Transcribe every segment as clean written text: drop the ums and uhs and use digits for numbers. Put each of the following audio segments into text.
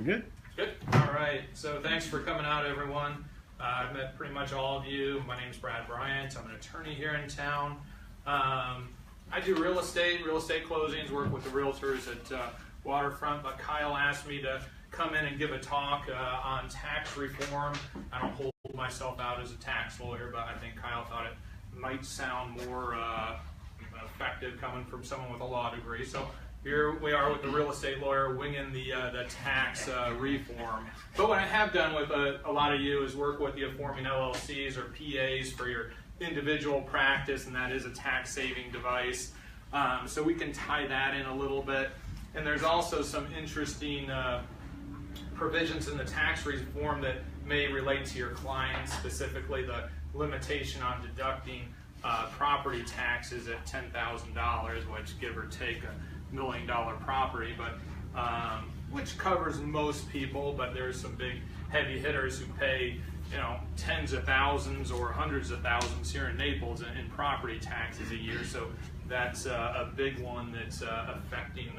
Good. Good. All right. So thanks for coming out, everyone. I've met pretty much all of you. My name's Bryant. I'm an attorney here in town. I do real estate closings, work with the realtors at Waterfront, but Kyle asked me to come in and give a talk on tax reform. I don't hold myself out as a tax lawyer, but I think Kyle thought it might sound more effective coming from someone with a law degree. So here we are with the real estate lawyer winging the tax reform. But what I have done with a lot of you is work with you forming LLCs or PAs for your individual practice, and that is a tax saving device. So we can tie that in a little bit. And there's also some interesting provisions in the tax reform that may relate to your clients, specifically the limitation on deducting property taxes at $10,000, which give or take $1 million property, but which covers most people. But there's some big heavy hitters who pay, tens of thousands or hundreds of thousands here in Naples in property taxes a year. So that's a big one that's affecting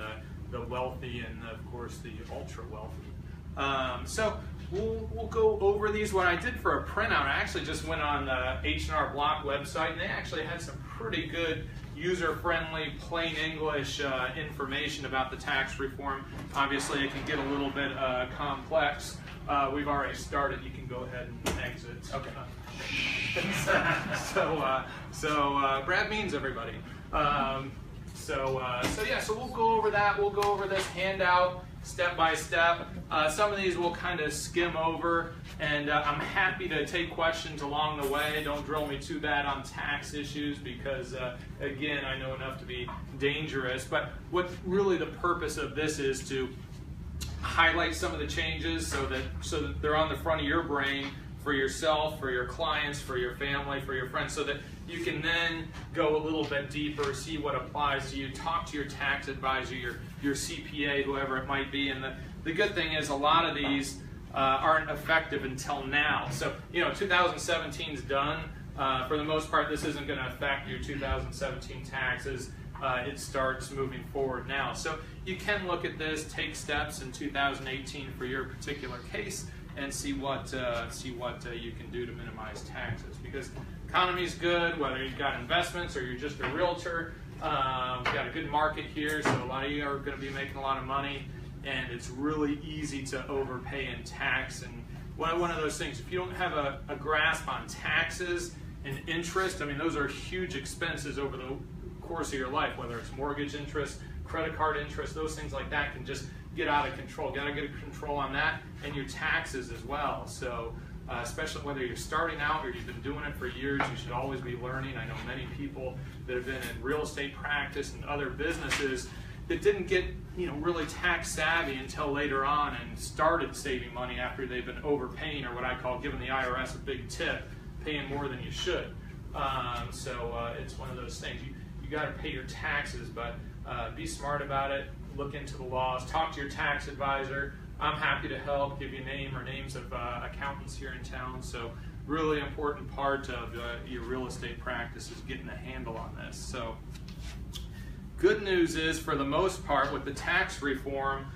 the wealthy and of course the ultra wealthy. So we'll go over these. What I did for a printout, I actually just went on the H&R Block website, and they actually had some pretty good user-friendly, plain English information about the tax reform. Obviously, it can get a little bit complex. We've already started. You can go ahead and exit. Okay. So Brad means everybody. So we'll go over that. We'll go over this handout step by step. Some of these we'll kind of skim over, and I'm happy to take questions along the way. Don't drill me too bad on tax issues because, again, I know enough to be dangerous. But what really the purpose of this is to highlight some of the changes so that they're on the front of your brain for yourself, for your clients, for your family, for your friends, so that you can then go a little bit deeper, see what applies to you, talk to your tax advisor, your CPA, whoever it might be. And the good thing is a lot of these aren't effective until now. So, 2017 is done. For the most part, this isn't going to affect your 2017 taxes. It starts moving forward now. So you can look at this, take steps in 2018 for your particular case, and see what you can do to minimize taxes. Because economy is good, whether you've got investments or you're just a realtor. We've got a good market here, so a lot of you are going to be making a lot of money, and it's really easy to overpay in tax. And one of those things, if you don't have a grasp on taxes and interest, those are huge expenses over the course of your life, whether it's mortgage interest, credit card interest, those things like that can just get out of control. Got to get control on that and your taxes as well. So especially whether you're starting out or you've been doing it for years, you should always be learning. I know many people that have been in real estate practice and other businesses that didn't get really tax savvy until later on and started saving money after they've been overpaying, or what I call giving the IRS a big tip, paying more than you should. It's one of those things. You got to pay your taxes, but be smart about it. Look into the laws. Talk to your tax advisor. I'm happy to help, give you name or names of accountants here in town. So really important part of your real estate practice is getting a handle on this. So good news is, for the most part, with the tax reform,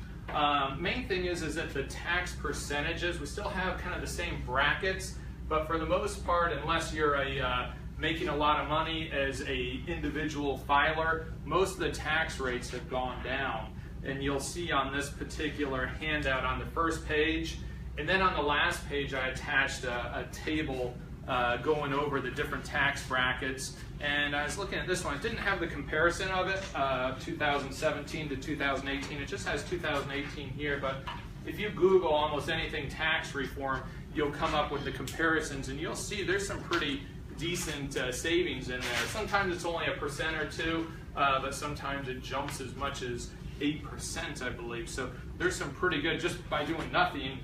main thing is that the tax percentages, we still have kind of the same brackets, but for the most part, unless you're making a lot of money as a individual filer, most of the tax rates have gone down. And you'll see on this particular handout on the first page, and then on the last page I attached a table going over the different tax brackets. And I was looking at this one. It didn't have the comparison of it, 2017 to 2018. It just has 2018 here. But if you Google almost anything tax reform, you'll come up with the comparisons, and you'll see there's some pretty decent savings in there. Sometimes it's only 1% or 2%, but sometimes it jumps as much as 8%, I believe. So there's some pretty good, just by doing nothing,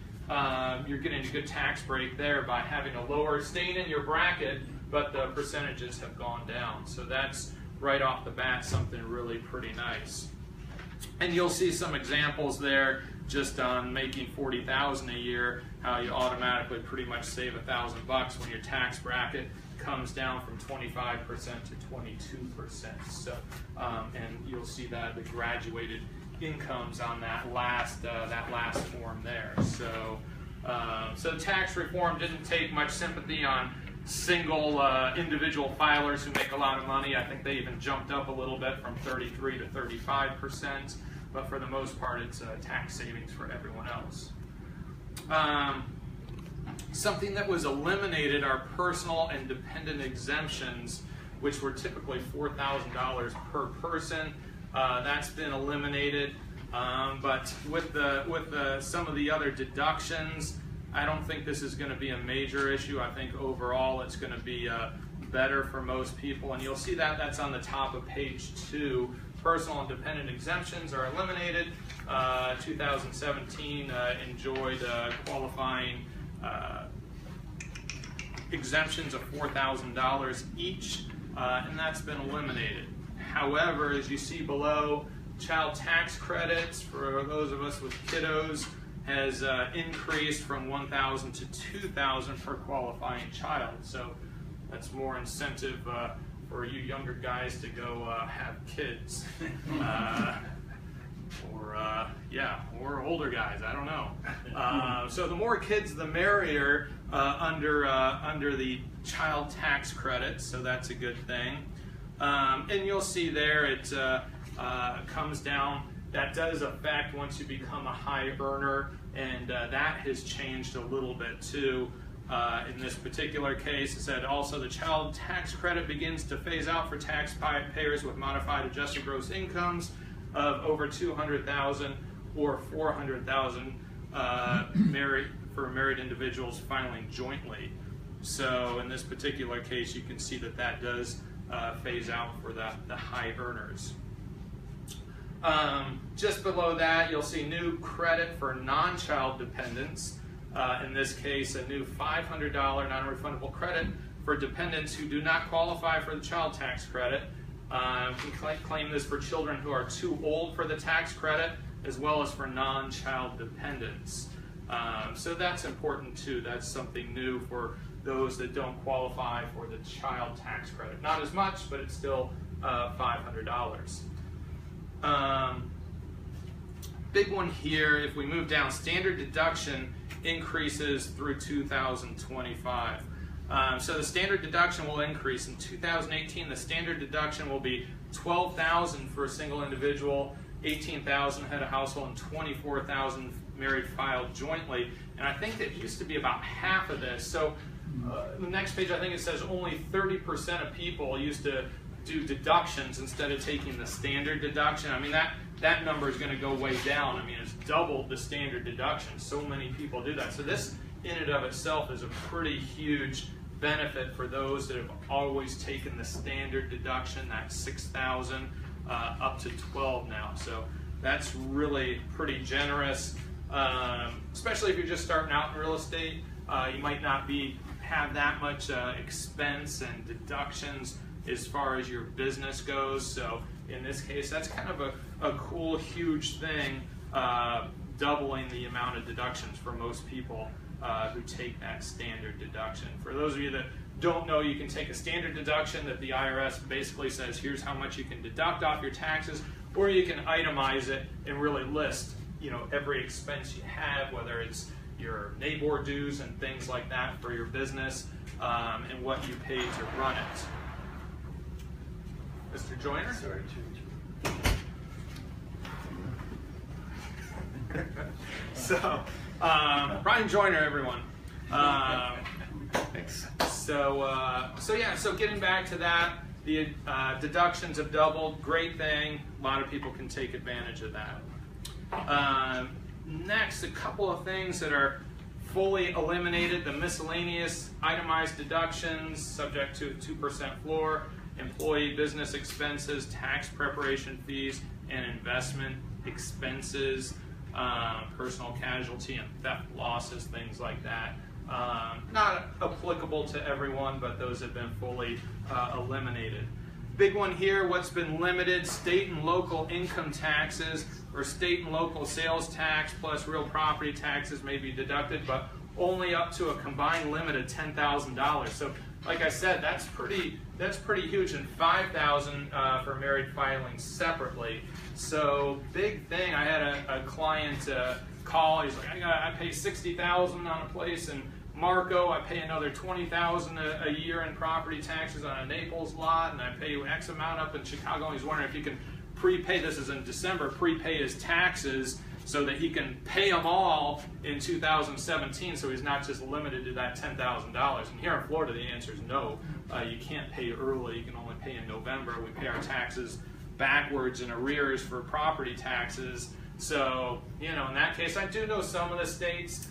you're getting a good tax break there by having a lower, staying in your bracket, but the percentages have gone down. So that's right off the bat something really pretty nice. And you'll see some examples there just on making $40,000 a year, how you automatically pretty much save $1,000 when your tax bracket comes down from 25% to 22%. So, and you'll see that the graduated incomes on that last form there. So tax reform didn't take much sympathy on single individual filers who make a lot of money. I think they even jumped up a little bit from 33 to 35%, but for the most part, it's tax savings for everyone else. Something that was eliminated are personal and dependent exemptions, which were typically $4,000 per person. That's been eliminated, but with some of the other deductions, I don't think this is going to be a major issue. I think overall it's going to be better for most people, and you'll see that that's on the top of page 2. Personal and dependent exemptions are eliminated. 2017 enjoyed qualifying exemptions of $4,000 each, and that's been eliminated. However, as you see below, child tax credits for those of us with kiddos has increased from $1,000 to $2,000 per qualifying child. So that's more incentive for you younger guys to go have kids, or older guys. I don't know. So the more kids, the merrier under the child tax credits. So that's a good thing. And you'll see there it comes down. That does affect once you become a high earner, and that has changed a little bit too. In this particular case, it said also the child tax credit begins to phase out for taxpayers with modified adjusted gross incomes of over $200,000 or $400,000 for married individuals filing jointly. So in this particular case, you can see that that does phase out for the high earners. Just below that, you'll see new credit for non-child dependents. In this case, a new $500 non-refundable credit for dependents who do not qualify for the child tax credit. You can claim this for children who are too old for the tax credit, as well as for non-child dependents. So that's important too. That's something new for those that don't qualify for the child tax credit. Not as much, but it's still $500. Big one here, if we move down, standard deduction increases through 2025. So the standard deduction will increase. In 2018, the standard deduction will be $12,000 for a single individual, $18,000 head of household, and $24,000 married filed jointly. And I think it used to be about half of this. So the next page, I think it says only 30% of people used to do deductions instead of taking the standard deduction. I mean, that number is going to go way down. I mean, it's doubled the standard deduction. So many people do that. So this in and of itself is a pretty huge benefit for those that have always taken the standard deduction. That's $6,000 up to $12,000 now. So that's really pretty generous, especially if you're just starting out in real estate. You might not have that much expense and deductions as far as your business goes. So in this case, that's kind of a cool, huge thing, doubling the amount of deductions for most people who take that standard deduction. For those of you that don't know, you can take a standard deduction that the IRS basically says, here's how much you can deduct off your taxes, or you can itemize it and really list, every expense you have, whether it's your neighbor dues and things like that for your business, and what you pay to run it. Mr. Joyner? Sorry, So, Brian Joyner, everyone. Thanks. So getting back to that, the deductions have doubled. Great thing. A lot of people can take advantage of that. Next, a couple of things that are fully eliminated: the miscellaneous itemized deductions, subject to a 2% floor, employee business expenses, tax preparation fees, and investment expenses, personal casualty and theft losses, things like that. Not applicable to everyone, but those have been fully eliminated. Big one here, what's been limited: state and local income taxes, or state and local sales tax plus real property taxes may be deducted, but only up to a combined limit of $10,000. So like I said, that's pretty That's pretty huge, and $5,000 for married filing separately. So big thing. I had a client call. He's like, I pay $60,000 on a place in Marco. I pay another $20,000 a year in property taxes on a Naples lot, and I pay X amount up in Chicago. And he's wondering if he can prepay. This is in December. Prepay his taxes so that he can pay them all in 2017, so he's not just limited to that $10,000. And here in Florida, the answer is no. You can't pay early. You can only pay in November. We pay our taxes backwards in arrears for property taxes. So, you know, in that case, I do know some of the states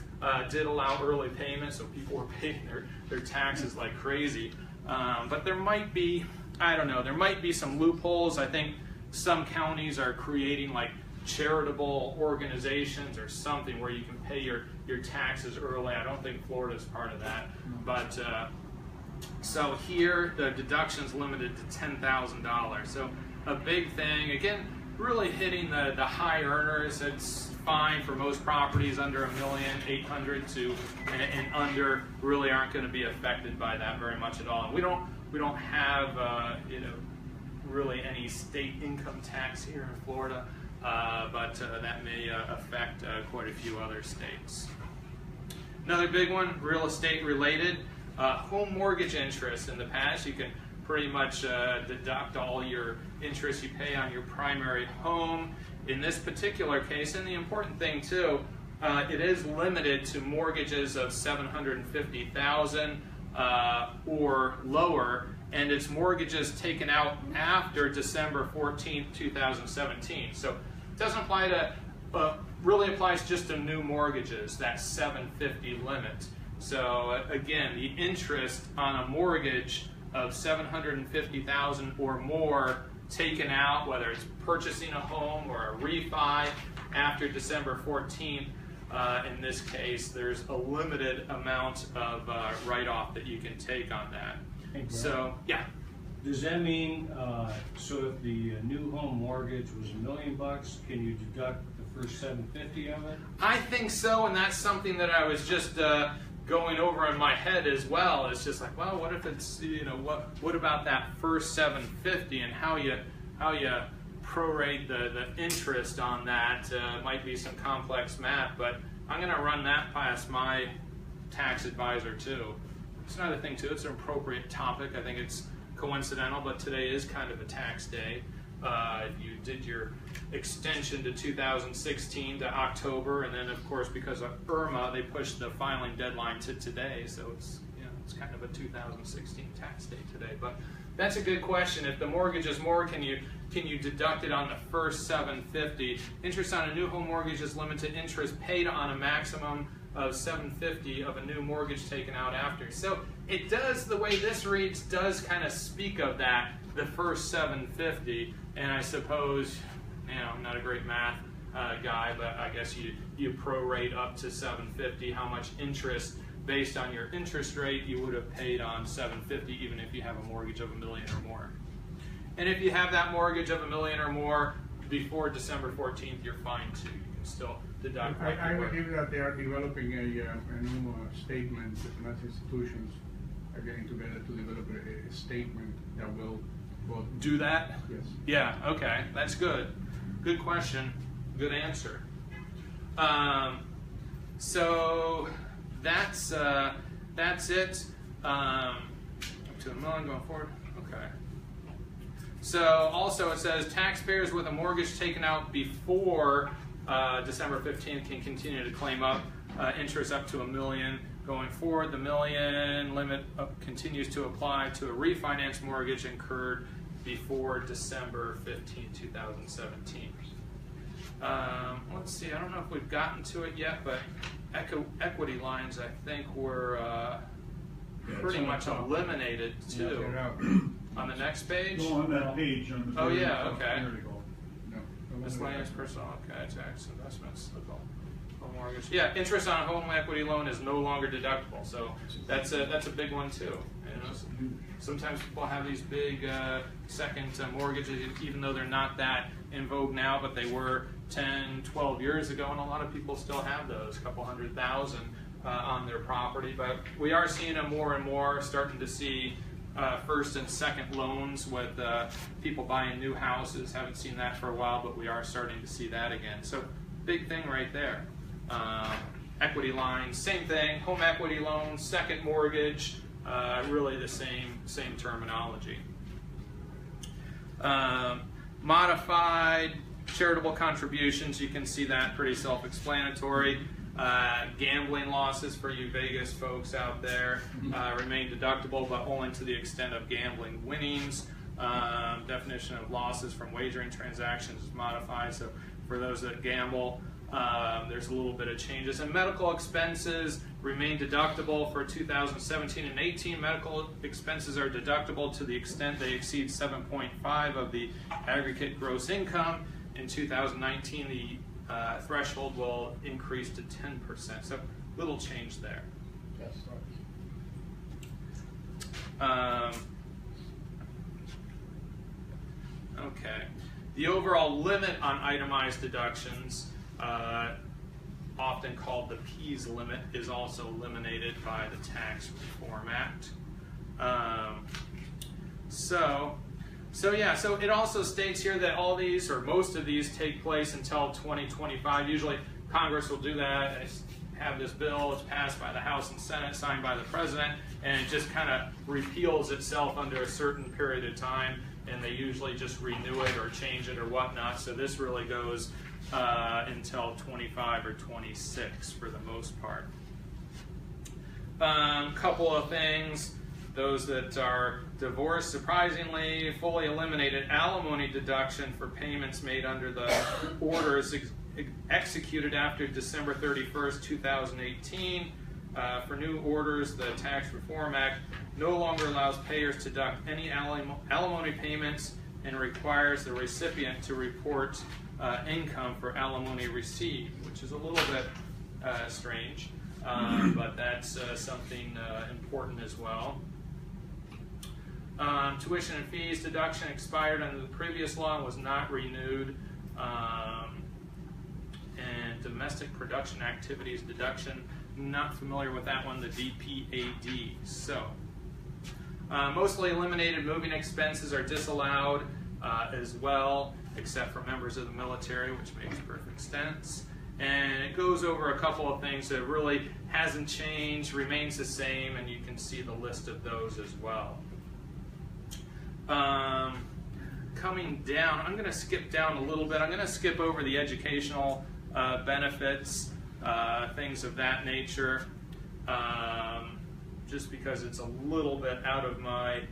did allow early payment, so people were paying their taxes like crazy. But there might be, I don't know, there might be some loopholes. I think some counties are creating like charitable organizations or something where you can pay your taxes early. I don't think Florida is part of that. But so here the deduction's limited to $10,000. So a big thing, again, really hitting the high earners. It's fine for most properties under $1,800,000 to and under really aren't going to be affected by that very much at all. And we don't have you know, really any state income tax here in Florida. But that may affect quite a few other states. Another big one, real estate related, home mortgage interest. In the past, you can pretty much deduct all your interest you pay on your primary home. In this particular case, and the important thing too, it is limited to mortgages of $750,000 or lower, and it's mortgages taken out after December 14th, 2017. So it doesn't apply to, really applies just to new mortgages, that $750,000 limit. So again, the interest on a mortgage of $750,000 or more taken out, whether it's purchasing a home or a refi after December 14th, in this case, there's a limited amount of write-off that you can take on that. Hey, so, yeah. Does that mean, so if the new home mortgage was $1 million, can you deduct the first $750,000 of it? I think so, and that's something that I was just going over in my head as well. It's just like, well, what if it's, you know, what about that first $750,000 and how you prorate the interest on that? Might be some complex math, but I'm going to run that past my tax advisor too. It's another thing too, it's an appropriate topic. I think it's coincidental, but today is kind of a tax day. If you did your extension to 2016 to October, and then of course because of Irma, they pushed the filing deadline to today, so it's, you know, it's kind of a 2016 tax day today. But that's a good question. If the mortgage is more, can you deduct it on the first $750,000? Interest on a new home mortgage is limited to interest paid on a maximum of $750,000 of a new mortgage taken out after. So it does, the way this reads, does kind of speak of that, the first $750,000. And I suppose, you know, I'm not a great math guy, but I guess you prorate up to $750,000 how much interest based on your interest rate you would have paid on $750,000, even if you have a mortgage of $1 million or more. And if you have that mortgage of $1 million or more before December 14th, you're fine too. You can still deduct. I believe that they are developing a new statement. The financial institutions are getting together to develop a statement that will do that? Yes. Yeah, okay, that's good. Good question, good answer. So that's it. Up to $1 million going forward. Okay. So also it says taxpayers with a mortgage taken out before December 15th can continue to claim up interest up to $1 million. Going forward, the $1 million limit continues to apply to a refinance mortgage incurred before December 15, 2017. Let's see, I don't know if we've gotten to it yet, but equity lines, I think, were pretty much eliminated too. On the next page? Go on that page. On the yeah, okay. There we go. No. Miscellaneous personal, okay, tax, investments, home mortgage. Yeah, interest on a home equity loan is no longer deductible, so that's a big one too. You know, sometimes people have these big second mortgages, even though they're not that in vogue now, but they were 10, 12 years ago, and a lot of people still have those, a couple $100,000 on their property. But we are seeing them more and more, starting to see first and second loans with people buying new houses. Haven't seen that for a while, but we are starting to see that again. So big thing right there. Equity lines, same thing. Home equity loans, second mortgage, really the same terminology. Modified charitable contributions, you can see that pretty self-explanatory. Gambling losses for you Vegas folks out there remain deductible, but only to the extent of gambling winnings. Definition of losses from wagering transactions is modified, so for those that gamble, there's a little bit of changes. And medical expenses remain deductible for 2017 and 18. Medical expenses are deductible to the extent they exceed 7.5 of the aggregate gross income. In 2019, the threshold will increase to 10%. So little change there. Yes, Okay. The overall limit on itemized deductions, often called the P's limit, is also eliminated by the Tax Reform Act. So it also states here that all these, or most of these, take place until 2025. Usually Congress will do that, and have this bill, it's passed by the House and Senate, signed by the President, and it just kind of repeals itself under a certain period of time, and they usually just renew it or change it or whatnot. So this really goes until 25 or 26 for the most part. Couple of things. Those that are divorced, surprisingly, fully eliminated alimony deduction for payments made under the orders executed after December 31st, 2018. For new orders, the Tax Reform Act no longer allows payers to deduct any alimony payments and requires the recipient to report income for alimony received, which is a little bit strange, but that's something important as well. Tuition and fees deduction expired under the previous law and was not renewed. And domestic production activities deduction, not familiar with that one, the DPAD. So, mostly eliminated moving expenses are disallowed as well, except for members of the military, which makes perfect sense. And it goes over a couple of things that really hasn't changed, remains the same, and you can see the list of those as well. Coming down, I'm going to skip down a little bit. I'm going to skip over the educational benefits, things of that nature, just because it's a little bit out of my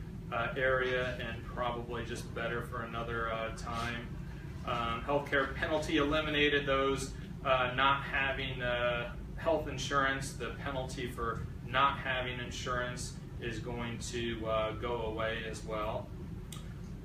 area and probably just better for another time. Healthcare penalty eliminated those not having health insurance. The penalty for not having insurance is going to go away as well.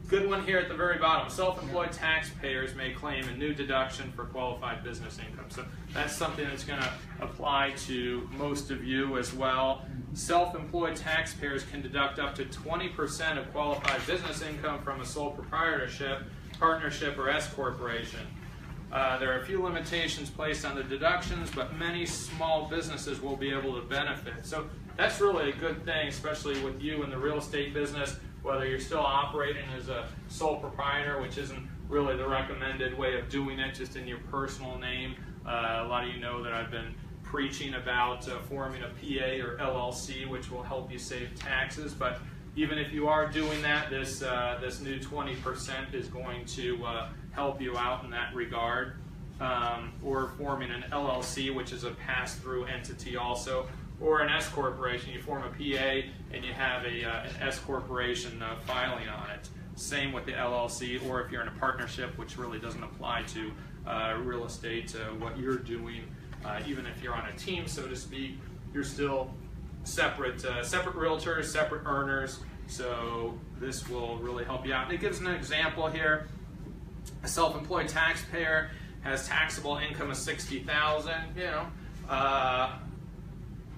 Good one here at the very bottom. Self-employed taxpayers may claim a new deduction for qualified business income. So that's something that's going to apply to most of you as well. Self-employed taxpayers can deduct up to 20% of qualified business income from a sole proprietorship, partnership, or S corporation. There are a few limitations placed on the deductions, but many small businesses will be able to benefit. So that's really a good thing, especially with you in the real estate business, whether you're still operating as a sole proprietor, which isn't really the recommended way of doing it, just in your personal name. A lot of you know that I've been preaching about forming a PA or LLC, which will help you save taxes. But even if you are doing that, this new 20% is going to help you out in that regard. Or forming an LLC, which is a pass-through entity also, or an S corporation. You form a PA and you have an S corporation filing on it. Same with the LLC, or if you're in a partnership, which really doesn't apply to real estate, what you're doing. Even if you're on a team, so to speak, you're still separate realtors, separate earners. So this will really help you out. And it gives an example here. A self-employed taxpayer has taxable income of $60,000. You know,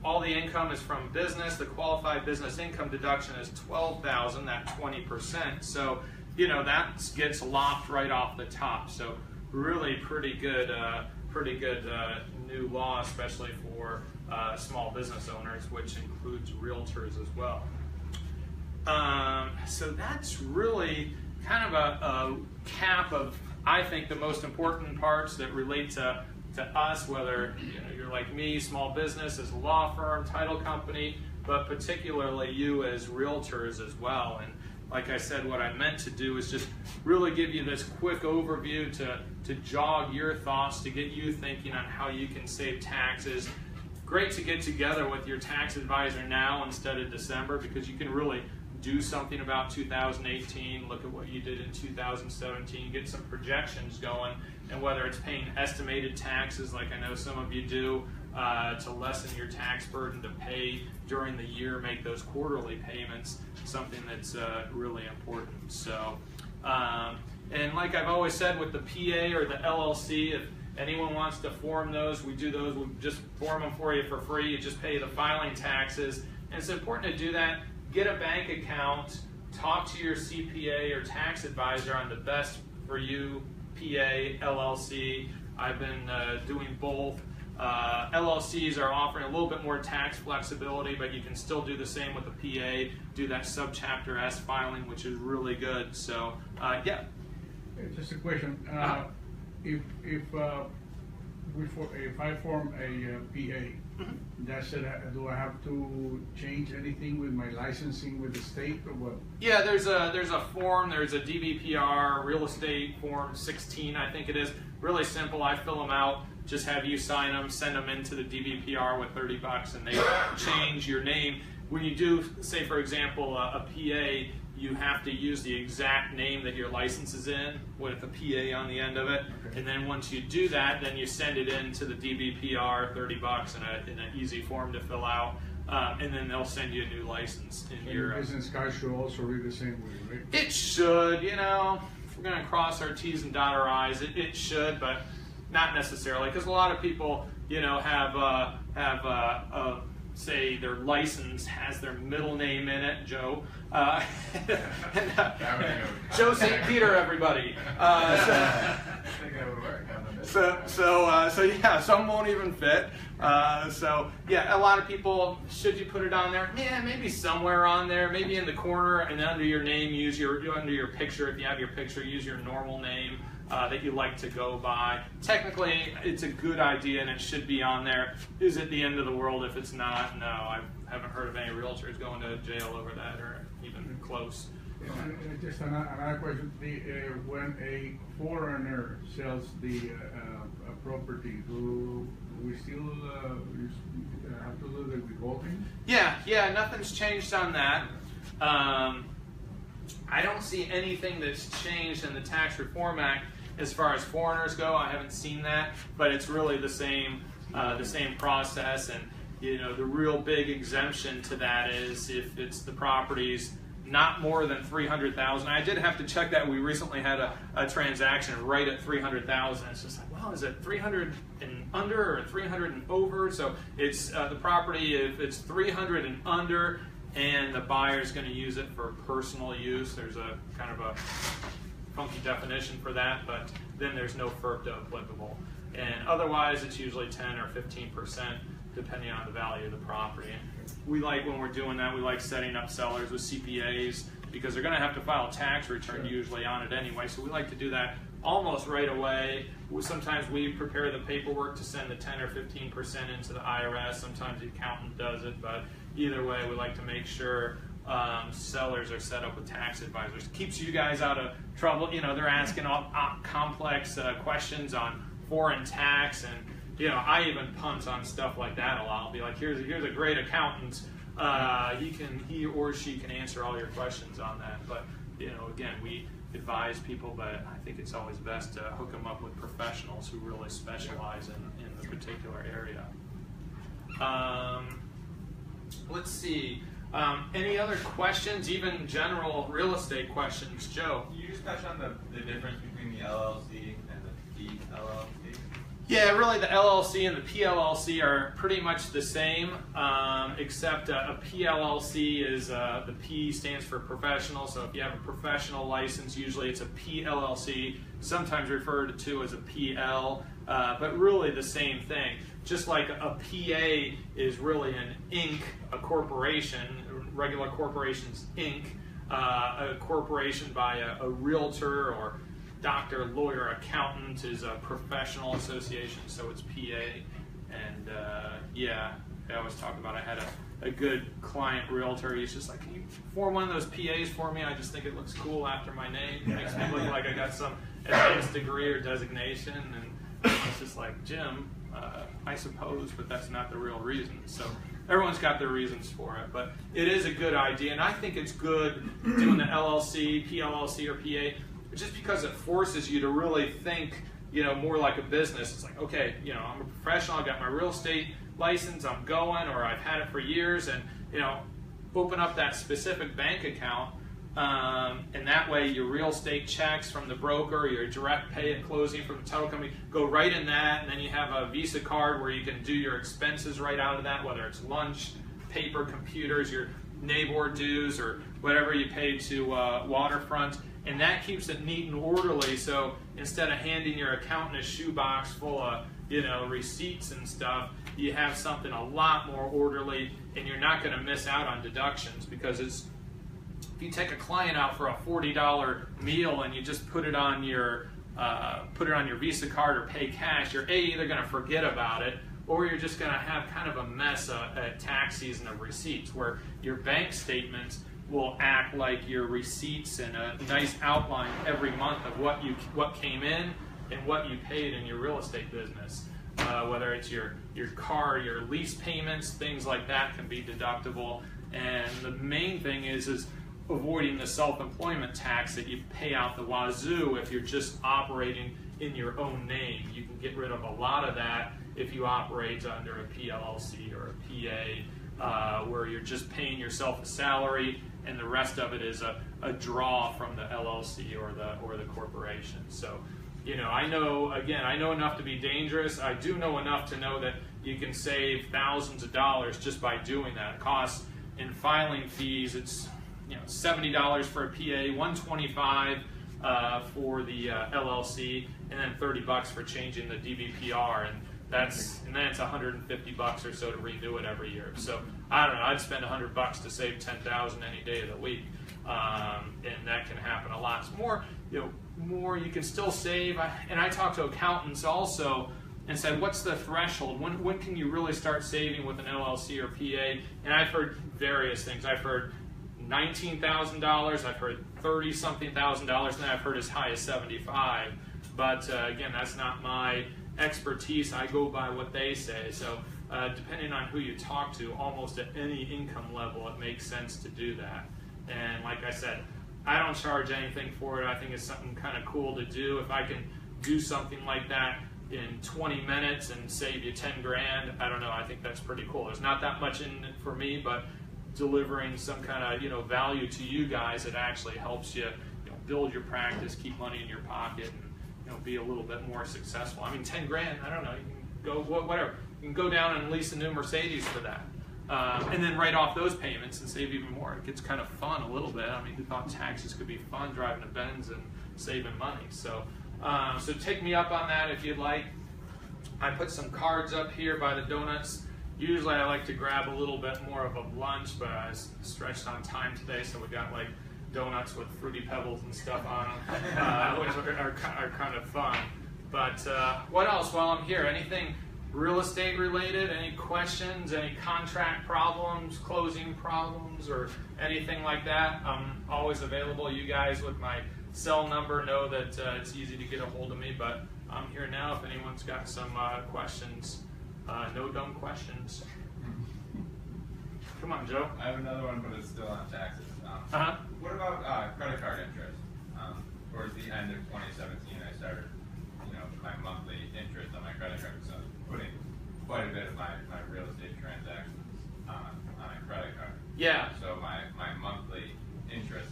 all the income is from business. The qualified business income deduction is $12,000. That 20%. So you know that gets lopped right off the top. So really pretty good new law, especially for small business owners, which includes realtors as well. So that's really kind of a cap of, I think, the most important parts that relate to us, whether you're like me, small business, as a law firm, title company, but particularly you as realtors as well. And like I said, what I meant to do is just really give you this quick overview to jog your thoughts, to get you thinking on how you can save taxes. Great to get together with your tax advisor now instead of December, because you can really do something about 2018, look at what you did in 2017, get some projections going, and whether it's paying estimated taxes like I know some of you do, to lessen your tax burden, to pay during the year, make those quarterly payments, something that's really important. So, and like I've always said with the PA or the LLC, if anyone wants to form those, we do those, we just form them for you for free. You just pay the filing taxes, and it's important to do that. Get a bank account, talk to your CPA or tax advisor on the best for you, PA, LLC. I've been doing both. LLCs are offering a little bit more tax flexibility, but you can still do the same with the PA, do that subchapter S filing, which is really good. So, yeah. Just a question. If I form a PA, that's it. Do I have to change anything with my licensing with the state or what? Yeah, there's a form. There's a DBPR real estate form 16, I think it is. Really simple. I fill them out. Just have you sign them, send them into the DBPR with $30, and they change your name. When you do, say for example, a PA, you have to use the exact name that your license is in with the PA on the end of it. Okay. And then once you do that, then you send it in to the DBPR, $30 in an easy form to fill out. And then they'll send you a new license. In your business card should also read the same way, right? It should, if we're going to cross our T's and dot our I's, it should, but not necessarily, because a lot of people, have say their license has their middle name in it, Joe. Joe St. Peter, everybody. So yeah, some won't even fit. So yeah, a lot of people, should you put it on there? Yeah, maybe somewhere on there, maybe in the corner, and under your name, use under your picture. If you have your picture, use your normal name that you like to go by. Technically, it's a good idea and it should be on there. Is it the end of the world if it's not? No, I haven't heard of any realtors going to jail over that or even close. Just another question. When a foreigner sells the property, do we still have to do the withholding? Yeah, nothing's changed on that. I don't see anything that's changed in the Tax Reform Act as far as foreigners go. I haven't seen that, but it's really the same process. And the real big exemption to that is if it's the properties not more than $300,000. I did have to check that. We recently had a transaction right at $300,000. It's just like, well, is it 300 and under or 300 and over? So it's the property, if it's 300 and under, and the buyer is going to use it for personal use. There's a kind of a funky definition for that, but then there's no FIRPTA applicable. And otherwise, it's usually 10 or 15%, depending on the value of the property. We like, when we're doing that, we like setting up sellers with CPAs, because they're going to have to file a tax return usually on it anyway. So we like to do that almost right away. Sometimes we prepare the paperwork to send the 10 or 15% into the IRS. Sometimes the accountant does it, but either way, we like to make sure sellers are set up with tax advisors. Keeps you guys out of trouble. They're asking all complex questions on foreign tax, and I even punt on stuff like that a lot. I'll be like, here's a great accountant. He or she can answer all your questions on that. But again, we advise people, but I think it's always best to hook them up with professionals who really specialize in the particular area. Let's see. Any other questions, even general real estate questions? Joe? Can you just touch on the difference between the LLC and the PLLC? Yeah, really the LLC and the PLLC are pretty much the same, except a PLLC is, the P stands for professional, so if you have a professional license, usually it's a PLLC, sometimes referred to as a PL, but really the same thing. just like a PA is really an Inc., a corporation, regular corporation's Inc., a corporation by a realtor or doctor, lawyer, accountant is a professional association, so it's PA. And yeah, I always talk about, I had a good client realtor. He's just like, can you form one of those PAs for me? I just think it looks cool after my name. It makes me look like I got some advanced degree or designation. And it's just like, Jim, I suppose, but that's not the real reason. So everyone's got their reasons for it, but it is a good idea. And I think it's good doing the LLC, PLLC, or PA, just because it forces you to really think, more like a business. It's like, okay, I'm a professional, I got my real estate license, I'm going, or I've had it for years, and open up that specific bank account, and that way your real estate checks from the broker, your direct pay at closing from the title company go right in that, and then you have a Visa card where you can do your expenses right out of that, whether it's lunch, paper, computers, your neighbor dues, or whatever you pay to Waterfront. And that keeps it neat and orderly, so instead of handing your accountant a shoebox full of receipts and stuff, you have something a lot more orderly, and you're not going to miss out on deductions, because if you take a client out for a $40 meal and you just put it on your Visa card or pay cash, you're either going to forget about it, or you're just going to have kind of a mess at tax season of receipts, where your bank statements will act like your receipts and a nice outline every month of what came in and what you paid in your real estate business. Whether it's your car, your lease payments, things like that can be deductible. And the main thing is avoiding the self-employment tax that you pay out the wazoo if you're just operating in your own name. You can get rid of a lot of that if you operate under a PLLC or a PA, where you're just paying yourself a salary, and the rest of it is a draw from the LLC or the corporation. So, I know enough to be dangerous. I do know enough to know that you can save thousands of dollars just by doing that. It costs in filing fees, it's $70 for a PA, $125 for the LLC, and then $30 for changing the DBPR, and then it's $150 or so to renew it every year. So I don't know, I'd spend $100 to save $10,000 any day of the week, and that can happen a lot. So more you can still save. And I talk to accountants also and said, what's the threshold? When can you really start saving with an LLC or PA? And I've heard various things. I've heard $19,000, I've heard $30-something thousand, and then I've heard as high as $75,000. But again, that's not my expertise. I go by what they say. So depending on who you talk to, almost at any income level, it makes sense to do that. And like I said, I don't charge anything for it. I think it's something kind of cool to do. If I can do something like that in 20 minutes and save you 10 grand, I don't know, I think that's pretty cool. There's not that much in it for me, but delivering some kind of value to you guys, it actually helps you, build your practice, keep money in your pocket, and be a little bit more successful. I mean, 10 grand, I don't know, you can go whatever. You can go down and lease a new Mercedes for that. And then write off those payments and save even more. It gets kind of fun a little bit. I mean, who thought taxes could be fun, driving a Benz and saving money? So, so take me up on that if you'd like. I put some cards up here by the donuts. Usually I like to grab a little bit more of a lunch, but I was stretched on time today, so we got like donuts with Fruity Pebbles and stuff on them, which are kind of fun. But what else while I'm here? Anything real estate related? Any questions? Any contract problems, closing problems, or anything like that? I'm always available. You guys with my cell number know that it's easy to get a hold of me, but I'm here now if anyone's got some questions. No dumb questions. Come on, Joe. I have another one, but it's still on taxes. What about credit card interest? Towards the end of 2017, I started, my monthly interest on my credit card. So I was putting quite a bit of my real estate transactions on a credit card. Yeah. So my monthly interest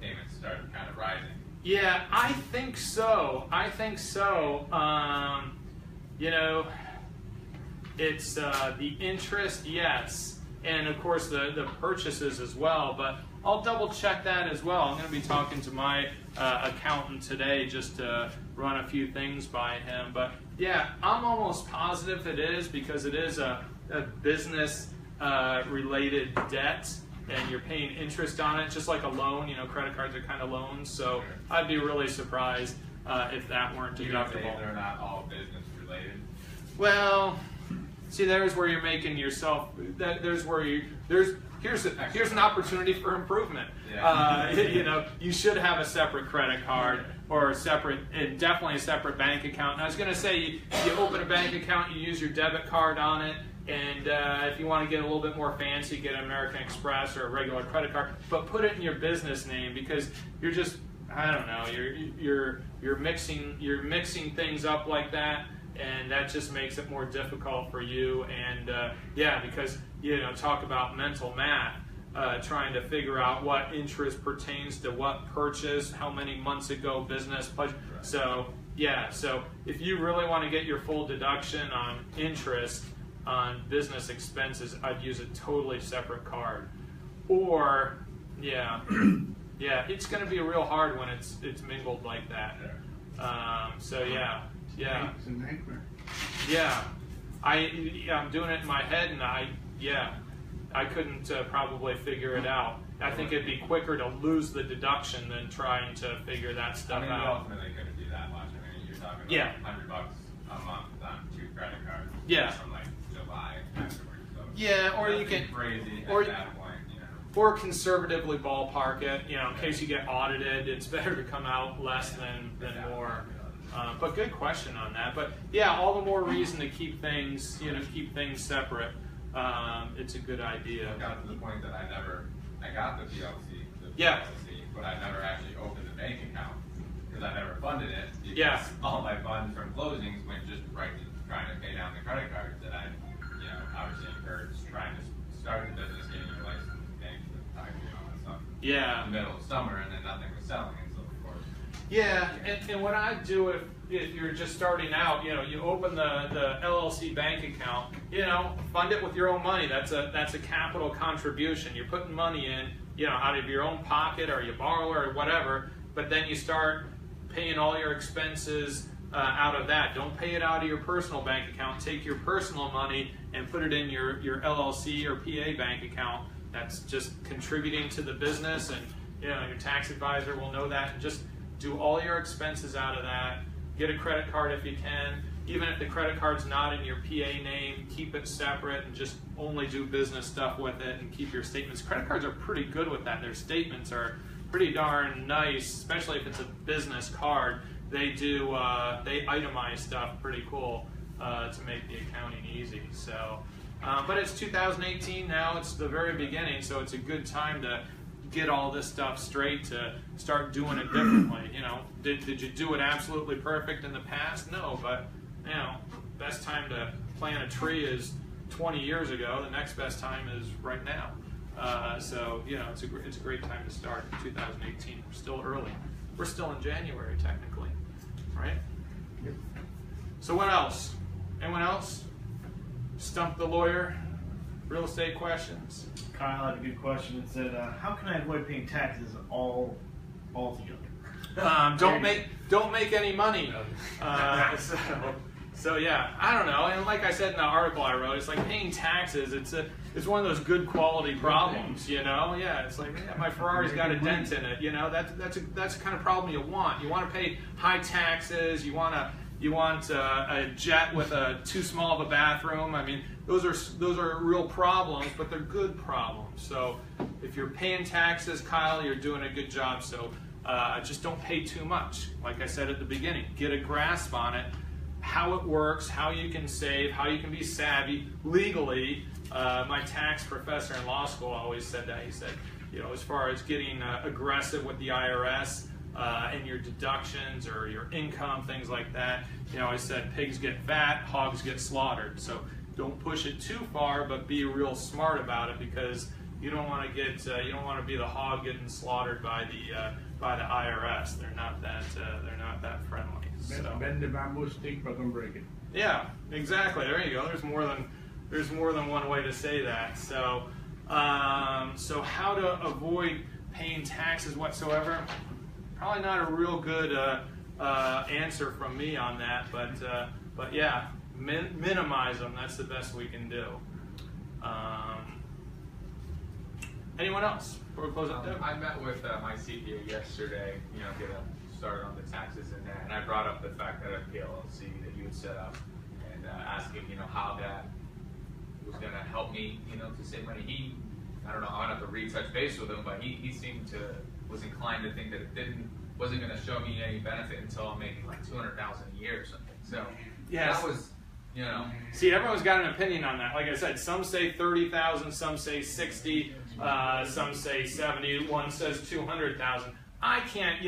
payments started kind of rising. Yeah, I think so. It's the interest, yes, and of course the purchases as well. But I'll double check that as well. I'm going to be talking to my accountant today just to run a few things by him. But yeah, I'm almost positive it is, because it is a business related debt, and you're paying interest on it, just like a loan. You know, credit cards are kind of loans, so I'd be really surprised if that weren't deductible. They're not all business related. Well, see, there's where you're making yourself. There's where you here's an opportunity for improvement. Yeah. You know, you should have a separate credit card or a separate, and definitely a separate bank account. And I was going to say, you open a bank account, you use your debit card on it. And if you want to get a little bit more fancy, get an American Express or a regular credit card, but put it in your business name, because you're just, I don't know, you're mixing things up like that, and that just makes it more difficult for you. And yeah, because you know, talk about mental math, trying to figure out what interest pertains to what purchase, how many months ago business pledge. So yeah, so if you really want to get your full deduction on interest on business expenses, I'd use a totally separate card. Or yeah, it's going to be real hard when it's mingled like that. So yeah, It's a nightmare. yeah. I'm doing it in my head, and I couldn't probably figure it out. I think it'd be quicker to lose the deduction than trying to figure that stuff You out. ultimately couldn't do that much. I mean, you're talking Yeah. about $100 a month on 2 credit cards. Yeah. From like July afterwards. So Yeah, or you nothing can, crazy or- at that point, you know. or conservatively ballpark it. You know, in case you get audited, it's better to come out less than more. But good question on that. But yeah, all the more reason to keep things separate. It's a good idea. It got to the point that I got the PLC, Yeah. but I never actually opened the bank account because I never funded it. Because Yeah. all my funds from closings went just right to trying to pay down the credit cards that I, obviously incurred trying to start the business, getting your license, bank, all that stuff. Yeah. In the middle of summer, and then nothing was selling, and so of course. Yeah, and what I do if you're just starting out, you open the LLC bank account, fund it with your own money. That's a capital contribution. You're putting money in, out of your own pocket, or you borrow or whatever. But then you start paying all your expenses out of that. Don't pay it out of your personal bank account. Take your personal money and put it in your LLC or PA bank account. That's just contributing to the business, and your tax advisor will know that. And just do all your expenses out of that. Get a credit card if you can. Even if the credit card's not in your PA name, keep it separate and just only do business stuff with it, and keep your statements. Credit cards are pretty good with that. Their statements are pretty darn nice, especially if it's a business card. They itemize stuff pretty cool to make the accounting easy. So, but it's 2018 now. It's the very beginning, so it's a good time to get all this stuff straight, to start doing it differently. Did you do it absolutely perfect in the past? No, but best time to plant a tree is 20 years ago. The next best time is right now. So it's a great time to start in 2018. We're still early. We're still in January technically, right? Yep. So what else? Anyone else? Stump the lawyer? Real estate questions? Kyle had a good question. It said, "How can I avoid paying taxes altogether?" Don't make any money. So yeah, I don't know. And like I said in the article I wrote, it's like paying taxes. It's one of those good quality problems. Yeah, it's like, yeah, my Ferrari's got a dent in it. That's the kind of problem you want. You want to pay high taxes. You want a jet with too small of a bathroom. I mean, those are real problems, but they're good problems. So if you're paying taxes, Kyle, you're doing a good job. So just don't pay too much. Like I said at the beginning, get a grasp on it, how it works, how you can save, how you can be savvy legally. My tax professor in law school always said that. He said, as far as getting aggressive with the IRS, and your deductions or your income, things like that. I said pigs get fat, hogs get slaughtered. So don't push it too far, but be real smart about it, because you don't want to be the hog getting slaughtered by the IRS. They're not that friendly. So. Bend the bamboo stick, but don't break it. Yeah, exactly. There you go. There's more than one way to say that. So So how to avoid paying taxes whatsoever? Probably not a real good answer from me on that, but yeah, minimize them. That's the best we can do. Anyone else before we close up? I met with my CPA yesterday, get started on the taxes and that, and I brought up the fact that the LLC that you had set up, and asking, how that was going to help me, to save money. I don't know, I don't have to retouch base with him, but he was inclined to think that it wasn't going to show me any benefit until I'm making like $200,000 a year or something. So yes. That was, See, everyone's got an opinion on that. Like I said, some say 30,000, some say 60, some say 70, one says 200,000. I can't,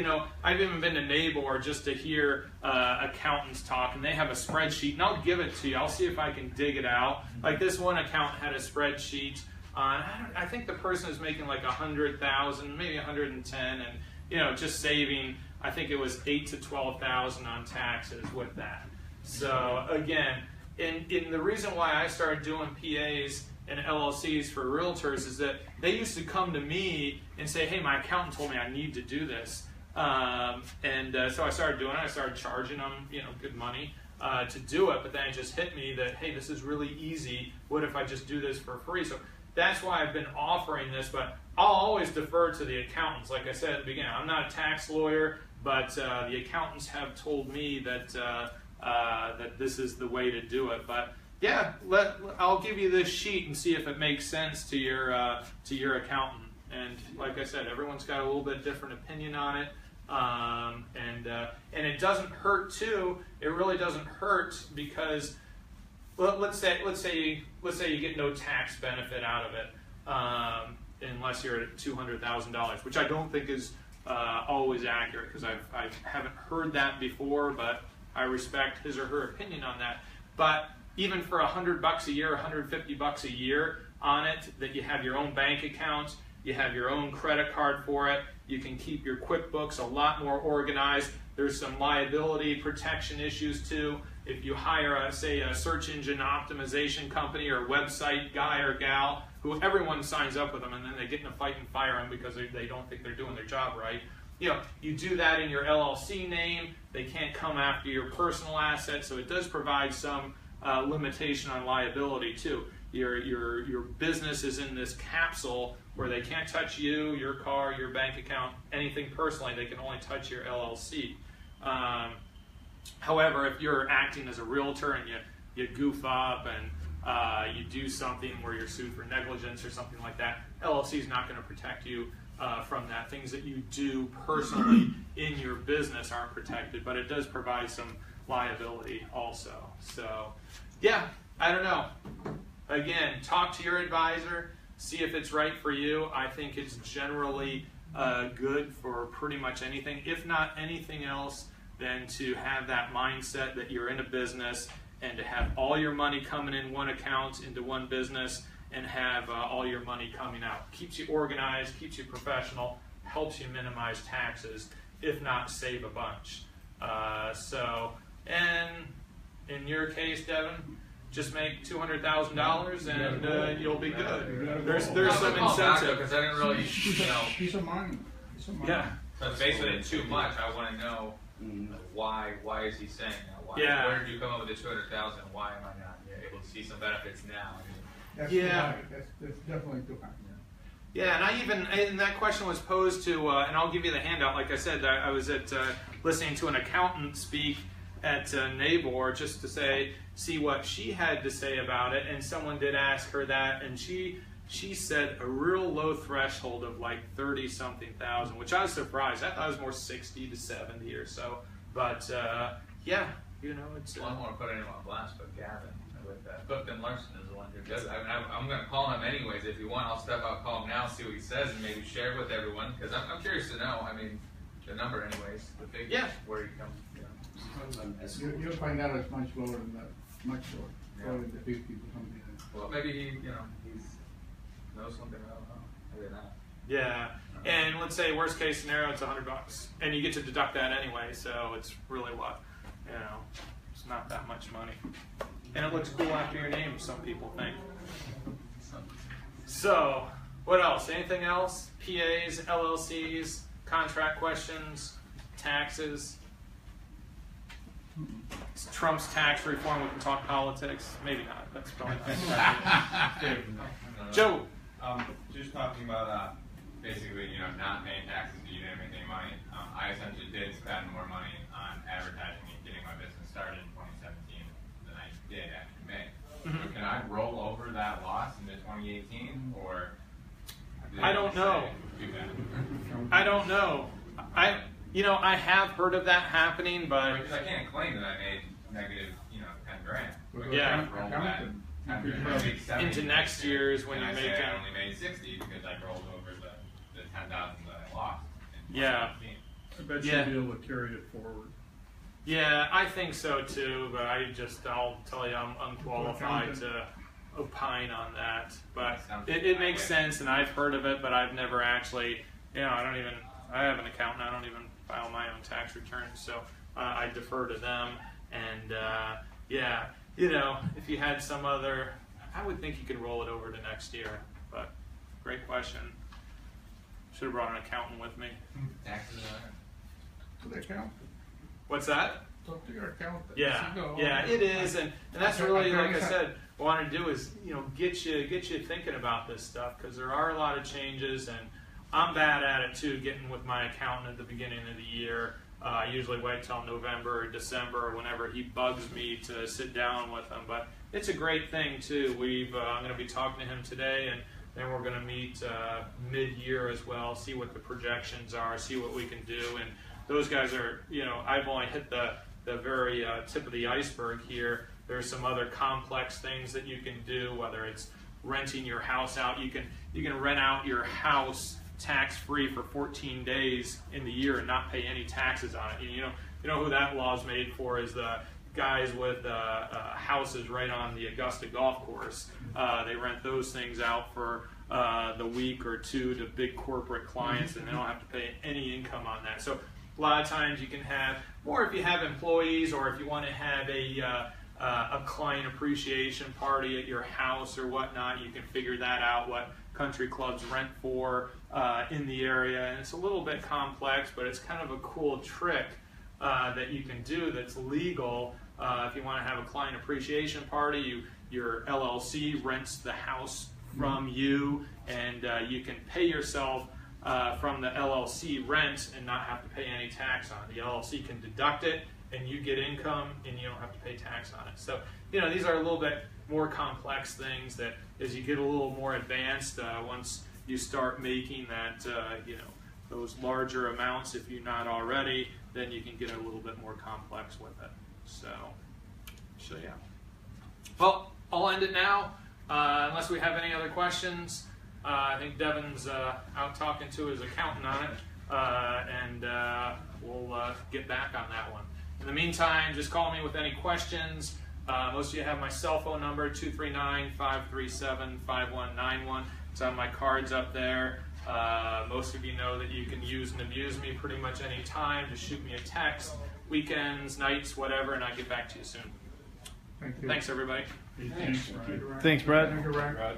I've even been to Naples just to hear accountants talk, and they have a spreadsheet, and I'll give it to you. I'll see if I can dig it out. Like this one accountant had a spreadsheet on, I think the person is making like 100,000, maybe 110, and just saving, I think it was 8 to 12,000 on taxes with that. So again, and the reason why I started doing PAs and LLCs for realtors is that they used to come to me and say, hey, my accountant told me I need to do this. So I started doing it. I started charging them, good money to do it. But then it just hit me that, hey, this is really easy. What if I just do this for free? So that's why I've been offering this. But I'll always defer to the accountants. Like I said at the beginning, I'm not a tax lawyer, but the accountants have told me that that this is the way to do it. But yeah, I'll give you this sheet and see if it makes sense to your accountant. And like I said, everyone's got a little bit different opinion on it. And it doesn't hurt too. It really doesn't hurt because let's say you get no tax benefit out of it unless you're at $200,000, which I don't think is always accurate because I haven't heard that before, but I respect his or her opinion on that. But even for $100 a year, $150 a year on it, that you have your own bank account, you have your own credit card for it, you can keep your QuickBooks a lot more organized. There's some liability protection issues too. If you hire, say, a search engine optimization company or website guy or gal, who everyone signs up with them and then they get in a fight and fire them because they don't think they're doing their job right. You do that in your LLC name. They can't come after your personal assets, so it does provide some limitation on liability too. Your business is in this capsule where they can't touch you, your car, your bank account, anything personally. They can only touch your LLC. However, if you're acting as a realtor and you goof up and you do something where you're sued for negligence or something like that, LLC is not going to protect you from that. Things that you do personally in your business aren't protected, but it does provide some liability also. So, yeah, I don't know. Again, talk to your advisor, see if it's right for you. I think it's generally good for pretty much anything. If not anything else, then to have that mindset that you're in a business and to have all your money coming in one account into one business and have all your money coming out. Keeps you organized, keeps you professional, helps you minimize taxes, if not save a bunch. And in your case, Devin, just make $200,000 and you'll be good. There's some incentive. Because I didn't really, Piece of money. Yeah. So it's basically too much. I want to know why is he saying that? Why? Yeah. Where did you come up with the $200,000? Why am I not able to see some benefits now? That's Yeah. too high. That's definitely too high. Yeah, and that question was posed to, and I'll give you the handout. Like I said, I was listening to an accountant speak at Naples just to see what she had to say about it, and someone did ask her that, and she said a real low threshold of like 30-something thousand, which I was surprised. I thought it was more 60 to 70 or so, but yeah, it's. Well, I don't want to put anyone on blast, but Gavin with Clifton Larson is the one who does it. I'm going to call him anyways. If you want, I'll step out, call him now, see what he says, and maybe share it with everyone, because I'm curious to know. I mean, the number anyways, the figure, where he comes. You'll find out it's much lower than that, much lower. Yeah. Probably the 50 or something. Well, maybe he knows something I don't know. Maybe not. Yeah, and let's say worst case scenario, it's $100, and you get to deduct that anyway. So it's really it's not that much money, and it looks cool after your name. Some people think. So, what else? Anything else? PAs, LLCs, contract questions, taxes. Trump's tax reform. We can talk politics. Maybe not. That's probably not. Joe. Just talking about basically, not paying taxes, you didn't make any money. I essentially did spend more money on advertising and getting my business started in 2017 than I did after May. So can I roll over that loss into 2018, or? I don't know. I don't know. I have heard of that happening, but Because I can't claim that I made negative, 10 grand. Yeah. Roll that 10 grand. I made 70, into next year's when and you I make say it. I only made 60 because I rolled over the 10,000 that I lost. in Yeah. 2017. I bet Yeah. you'll be able to carry it forward. Yeah, I think so too, but I'll tell you, I'm unqualified to opine on that. But it makes sense, and I've heard of it, but I've never actually, I have an accountant, I don't even file my own tax returns, so I defer to them. And if you had some other, I would think you could roll it over to next year, but great question. Should have brought an accountant with me. Taxes are. To the accountant. What's that? Talk to your accountant. Yeah, You know, yeah, it is, and that's really, like I Okay. said, what I want to do is, get you thinking about this stuff, because there are a lot of changes, and I'm bad at it too, getting with my accountant at the beginning of the year. I usually wait till November or December, or whenever he bugs me to sit down with him, but it's a great thing too. I'm going to be talking to him today, and then we're going to meet mid-year as well, see what the projections are, see what we can do, and those guys are, I've only hit the very tip of the iceberg here. There's some other complex things that you can do, whether it's renting your house out. You can rent out your house tax-free for 14 days in the year and not pay any taxes on it. You know who that law's made for is the guys with houses right on the Augusta golf course. They rent those things out for the week or two to big corporate clients, and they don't have to pay any income on that. So a lot of times you can have, or if you have employees, or if you want to have a client appreciation party at your house or whatnot, you can figure that out, what country clubs rent for in the area. And it's a little bit complex, but it's kind of a cool trick that you can do that's legal. If you want to have a client appreciation party, your LLC rents the house from you, and you can pay yourself from the LLC rent and not have to pay any tax on it. The LLC can deduct it, and you get income, and you don't have to pay tax on it. So, these are a little bit more complex things that as you get a little more advanced, once you start making that, those larger amounts, if you're not already, then you can get a little bit more complex with it. So yeah. Well, I'll end it now, unless we have any other questions. I think Devin's out talking to his accountant on it, and we'll get back on that one. In the meantime, just call me with any questions. Most of you have my cell phone number, 239-537-5191. It's on my cards up there. Most of you know that you can use and abuse me pretty much any time. Just shoot me a text, weekends, nights, whatever, and I'll get back to you soon. Thank you. Thanks, everybody. Thanks, Brad. Thanks, Brad. Thank you, Brad.